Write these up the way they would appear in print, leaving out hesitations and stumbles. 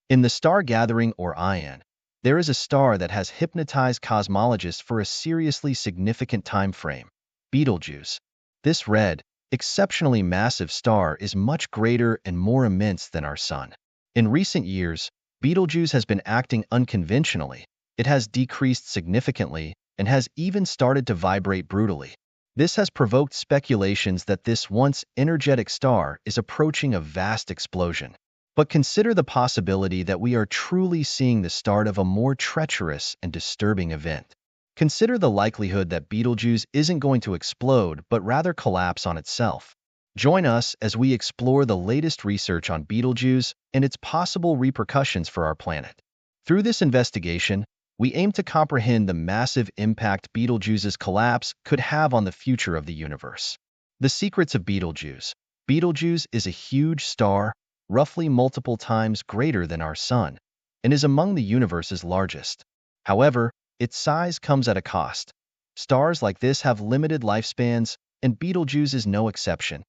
In the star gathering or ION, there is a star that has hypnotized cosmologists for a seriously significant time frame: Betelgeuse. This red, exceptionally massive star is much greater and more immense than our Sun. In recent years, Betelgeuse has been acting unconventionally. It has decreased significantly and has even started to vibrate brutally. This has provoked speculations that this once energetic star is approaching a vast explosion. But consider the possibility that we are truly seeing the start of a more treacherous and disturbing event. Consider the likelihood that Betelgeuse isn't going to explode but rather collapse on itself. Join us as we explore the latest research on Betelgeuse and its possible repercussions for our planet. Through this investigation, we aim to comprehend the massive impact Betelgeuse's collapse could have on the future of the universe. The secrets of Betelgeuse. Betelgeuse is a huge star, roughly multiple times greater than our Sun, and is among the universe's largest. However, its size comes at a cost. Stars like this have limited lifespans, and Betelgeuse is no exception.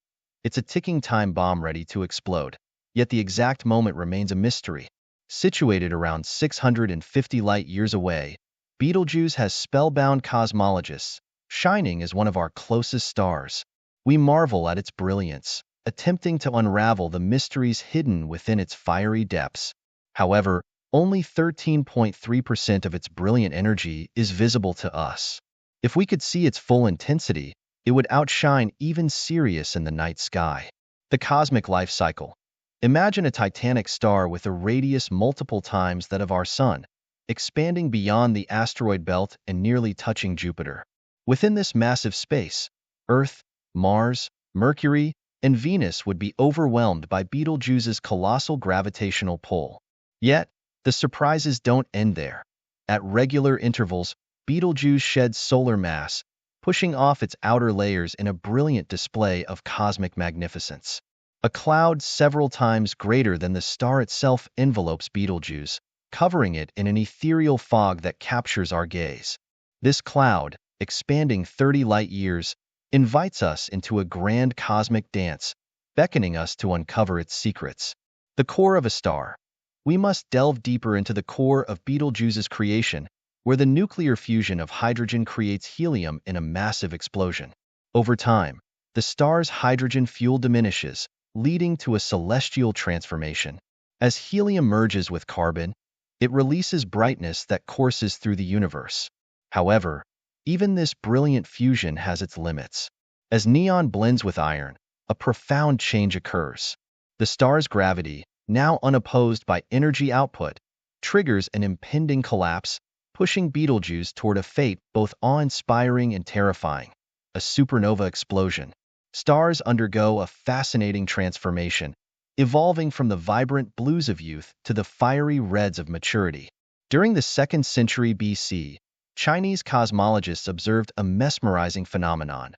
It's a ticking time bomb ready to explode, yet the exact moment remains a mystery. Situated around 650 light-years away, Betelgeuse has spellbound cosmologists, shining as one of our closest stars. We marvel at its brilliance, attempting to unravel the mysteries hidden within its fiery depths. However, only 13.3% of its brilliant energy is visible to us. If we could see its full intensity, it would outshine even Sirius in the night sky. The cosmic life cycle. Imagine a titanic star with a radius multiple times that of our Sun, expanding beyond the asteroid belt and nearly touching Jupiter. Within this massive space, Earth, Mars, Mercury, and Venus would be overwhelmed by Betelgeuse's colossal gravitational pull. Yet, the surprises don't end there. At regular intervals, Betelgeuse sheds solar mass, pushing off its outer layers in a brilliant display of cosmic magnificence. A cloud several times greater than the star itself envelopes Betelgeuse, covering it in an ethereal fog that captures our gaze. This cloud, expanding 30 light-years, invites us into a grand cosmic dance, beckoning us to uncover its secrets. The core of a star. We must delve deeper into the core of Betelgeuse's creation, where the nuclear fusion of hydrogen creates helium in a massive explosion. Over time, the star's hydrogen fuel diminishes, leading to a celestial transformation. As helium merges with carbon, it releases brightness that courses through the universe. However, even this brilliant fusion has its limits. As neon blends with iron, a profound change occurs. The star's gravity, now unopposed by energy output, triggers an impending collapse, pushing Betelgeuse toward a fate both awe-inspiring and terrifying: a supernova explosion. Stars undergo a fascinating transformation, evolving from the vibrant blues of youth to the fiery reds of maturity. During the 2nd century BC, Chinese cosmologists observed a mesmerizing phenomenon.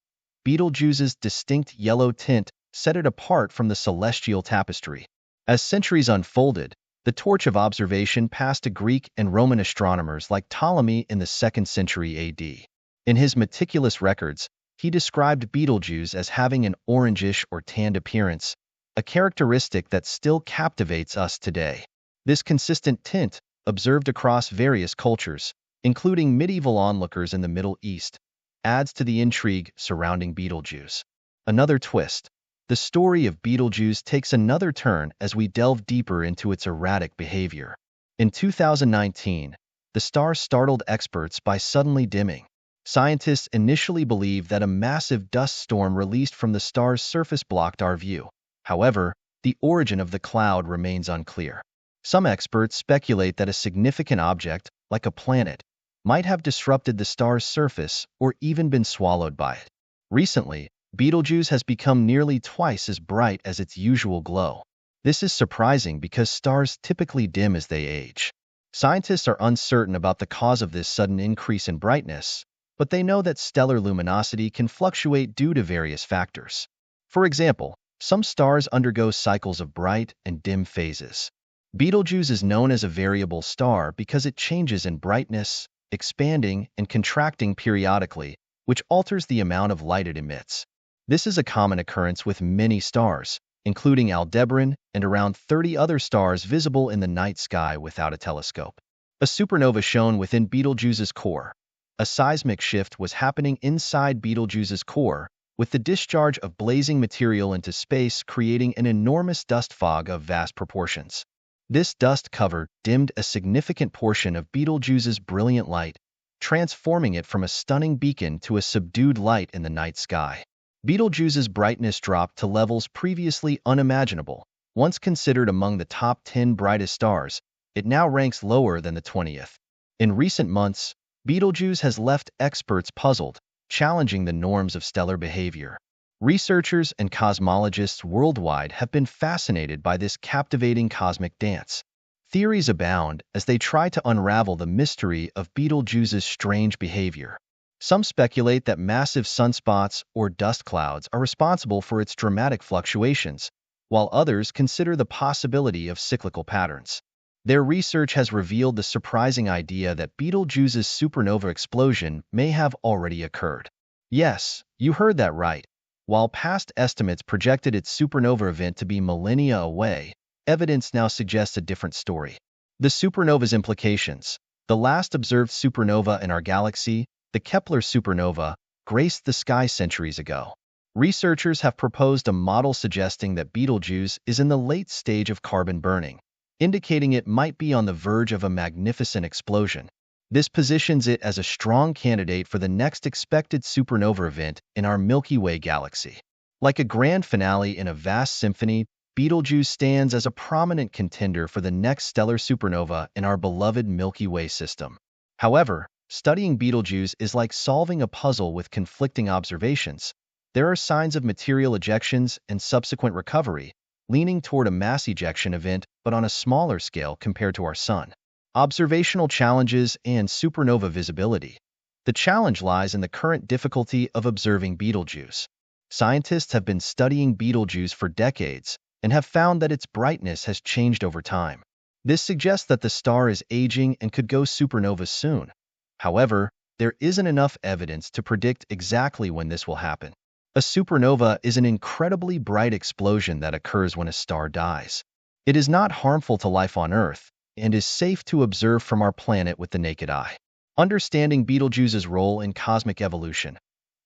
Betelgeuse's distinct yellow tint set it apart from the celestial tapestry. As centuries unfolded, the torch of observation passed to Greek and Roman astronomers like Ptolemy in the 2nd century AD. In his meticulous records, he described Betelgeuse as having an orangish or tanned appearance, a characteristic that still captivates us today. This consistent tint, observed across various cultures, including medieval onlookers in the Middle East, adds to the intrigue surrounding Betelgeuse. Another twist. The story of Betelgeuse takes another turn as we delve deeper into its erratic behavior. In 2019, the star startled experts by suddenly dimming. Scientists initially believed that a massive dust storm released from the star's surface blocked our view. However, the origin of the cloud remains unclear. Some experts speculate that a significant object, like a planet, might have disrupted the star's surface or even been swallowed by it. Recently, Betelgeuse has become nearly twice as bright as its usual glow. This is surprising because stars typically dim as they age. Scientists are uncertain about the cause of this sudden increase in brightness, but they know that stellar luminosity can fluctuate due to various factors. For example, some stars undergo cycles of bright and dim phases. Betelgeuse is known as a variable star because it changes in brightness, expanding and contracting periodically, which alters the amount of light it emits. This is a common occurrence with many stars, including Aldebaran and around 30 other stars visible in the night sky without a telescope. A supernova shone within Betelgeuse's core. A seismic shift was happening inside Betelgeuse's core, with the discharge of blazing material into space creating an enormous dust fog of vast proportions. This dust cover dimmed a significant portion of Betelgeuse's brilliant light, transforming it from a stunning beacon to a subdued light in the night sky. Betelgeuse's brightness dropped to levels previously unimaginable. Once considered among the top 10 brightest stars, it now ranks lower than the 20th. In recent months, Betelgeuse has left experts puzzled, challenging the norms of stellar behavior. Researchers and cosmologists worldwide have been fascinated by this captivating cosmic dance. Theories abound as they try to unravel the mystery of Betelgeuse's strange behavior. Some speculate that massive sunspots or dust clouds are responsible for its dramatic fluctuations, while others consider the possibility of cyclical patterns. Their research has revealed the surprising idea that Betelgeuse's supernova explosion may have already occurred. Yes, you heard that right. While past estimates projected its supernova event to be millennia away, evidence now suggests a different story. The supernova's implications. The last observed supernova in our galaxy, the Kepler supernova, graced the sky centuries ago. Researchers have proposed a model suggesting that Betelgeuse is in the late stage of carbon burning, indicating it might be on the verge of a magnificent explosion. This positions it as a strong candidate for the next expected supernova event in our Milky Way galaxy. Like a grand finale in a vast symphony, Betelgeuse stands as a prominent contender for the next stellar supernova in our beloved Milky Way system. However, studying Betelgeuse is like solving a puzzle with conflicting observations. There are signs of material ejections and subsequent recovery, leaning toward a mass ejection event but on a smaller scale compared to our Sun. Observational challenges and supernova visibility. The challenge lies in the current difficulty of observing Betelgeuse. Scientists have been studying Betelgeuse for decades and have found that its brightness has changed over time. This suggests that the star is aging and could go supernova soon. However, there isn't enough evidence to predict exactly when this will happen. A supernova is an incredibly bright explosion that occurs when a star dies. It is not harmful to life on Earth and is safe to observe from our planet with the naked eye. Understanding Betelgeuse's role in cosmic evolution.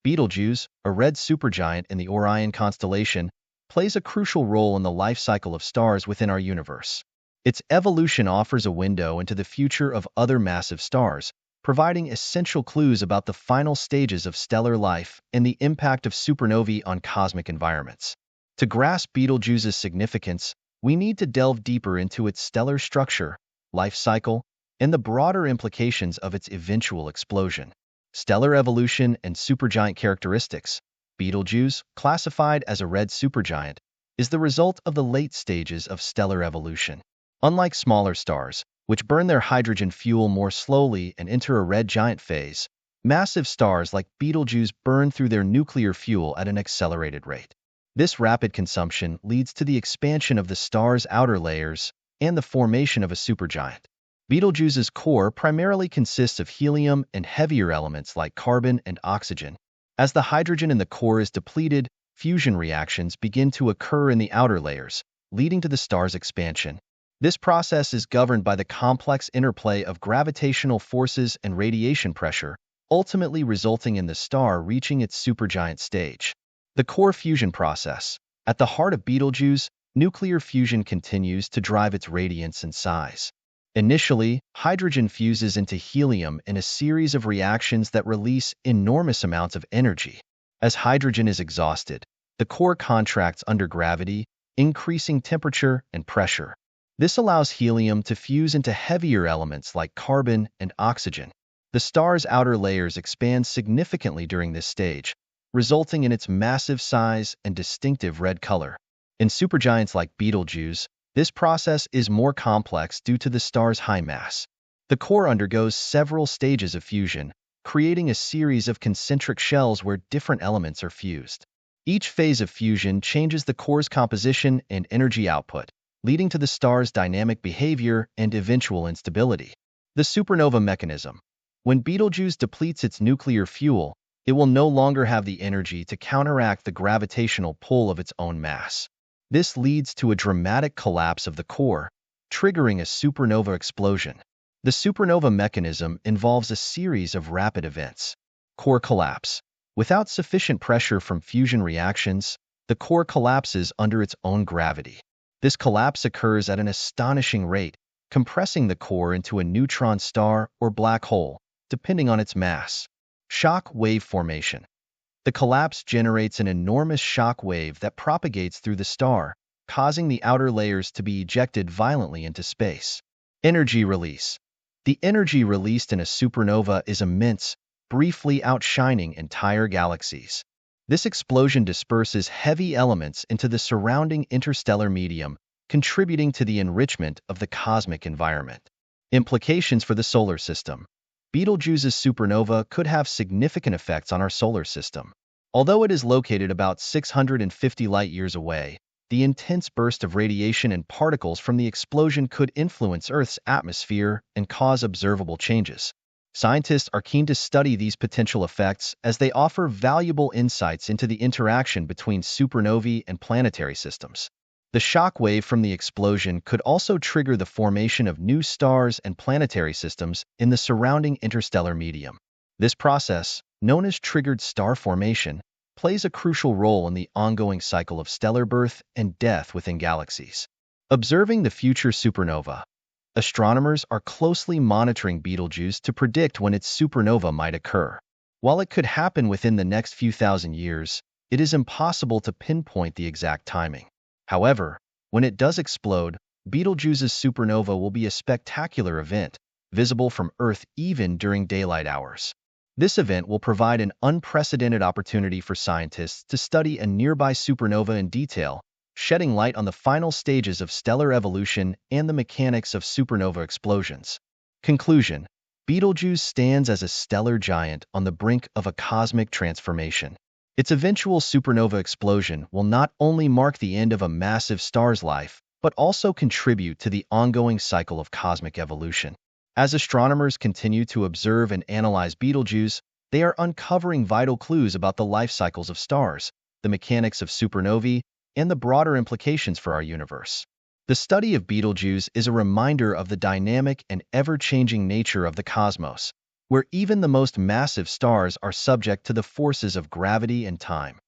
Betelgeuse, a red supergiant in the Orion constellation, plays a crucial role in the life cycle of stars within our universe. Its evolution offers a window into the future of other massive stars, providing essential clues about the final stages of stellar life and the impact of supernovae on cosmic environments. To grasp Betelgeuse's significance, we need to delve deeper into its stellar structure, life cycle, and the broader implications of its eventual explosion. Stellar evolution and supergiant characteristics. Betelgeuse, classified as a red supergiant, is the result of the late stages of stellar evolution. Unlike smaller stars, which burn their hydrogen fuel more slowly and enter a red giant phase, massive stars like Betelgeuse burn through their nuclear fuel at an accelerated rate. This rapid consumption leads to the expansion of the star's outer layers and the formation of a supergiant. Betelgeuse's core primarily consists of helium and heavier elements like carbon and oxygen. As the hydrogen in the core is depleted, fusion reactions begin to occur in the outer layers, leading to the star's expansion. This process is governed by the complex interplay of gravitational forces and radiation pressure, ultimately resulting in the star reaching its supergiant stage. The core fusion process. At the heart of Betelgeuse, nuclear fusion continues to drive its radiance and size. Initially, hydrogen fuses into helium in a series of reactions that release enormous amounts of energy. As hydrogen is exhausted, the core contracts under gravity, increasing temperature and pressure. This allows helium to fuse into heavier elements like carbon and oxygen. The star's outer layers expand significantly during this stage, resulting in its massive size and distinctive red color. In supergiants like Betelgeuse, this process is more complex due to the star's high mass. The core undergoes several stages of fusion, creating a series of concentric shells where different elements are fused. Each phase of fusion changes the core's composition and energy output, leading to the star's dynamic behavior and eventual instability. The supernova mechanism. When Betelgeuse depletes its nuclear fuel, it will no longer have the energy to counteract the gravitational pull of its own mass. This leads to a dramatic collapse of the core, triggering a supernova explosion. The supernova mechanism involves a series of rapid events. Core collapse. Without sufficient pressure from fusion reactions, the core collapses under its own gravity. This collapse occurs at an astonishing rate, compressing the core into a neutron star or black hole, depending on its mass. Shock wave formation. The collapse generates an enormous shock wave that propagates through the star, causing the outer layers to be ejected violently into space. Energy release. The energy released in a supernova is immense, briefly outshining entire galaxies. This explosion disperses heavy elements into the surrounding interstellar medium, contributing to the enrichment of the cosmic environment. Implications for the solar system. Betelgeuse's supernova could have significant effects on our solar system. Although it is located about 650 light-years away, the intense burst of radiation and particles from the explosion could influence Earth's atmosphere and cause observable changes. Scientists are keen to study these potential effects as they offer valuable insights into the interaction between supernovae and planetary systems. The shock wave from the explosion could also trigger the formation of new stars and planetary systems in the surrounding interstellar medium. This process, known as triggered star formation, plays a crucial role in the ongoing cycle of stellar birth and death within galaxies. Observing the future supernova. Astronomers are closely monitoring Betelgeuse to predict when its supernova might occur. While it could happen within the next few thousand years, it is impossible to pinpoint the exact timing. However, when it does explode, Betelgeuse's supernova will be a spectacular event, visible from Earth even during daylight hours. This event will provide an unprecedented opportunity for scientists to study a nearby supernova in detail, shedding light on the final stages of stellar evolution and the mechanics of supernova explosions. Conclusion. Betelgeuse stands as a stellar giant on the brink of a cosmic transformation. Its eventual supernova explosion will not only mark the end of a massive star's life, but also contribute to the ongoing cycle of cosmic evolution. As astronomers continue to observe and analyze Betelgeuse, they are uncovering vital clues about the life cycles of stars, the mechanics of supernovae, and the broader implications for our universe. The study of Betelgeuse is a reminder of the dynamic and ever-changing nature of the cosmos, where even the most massive stars are subject to the forces of gravity and time.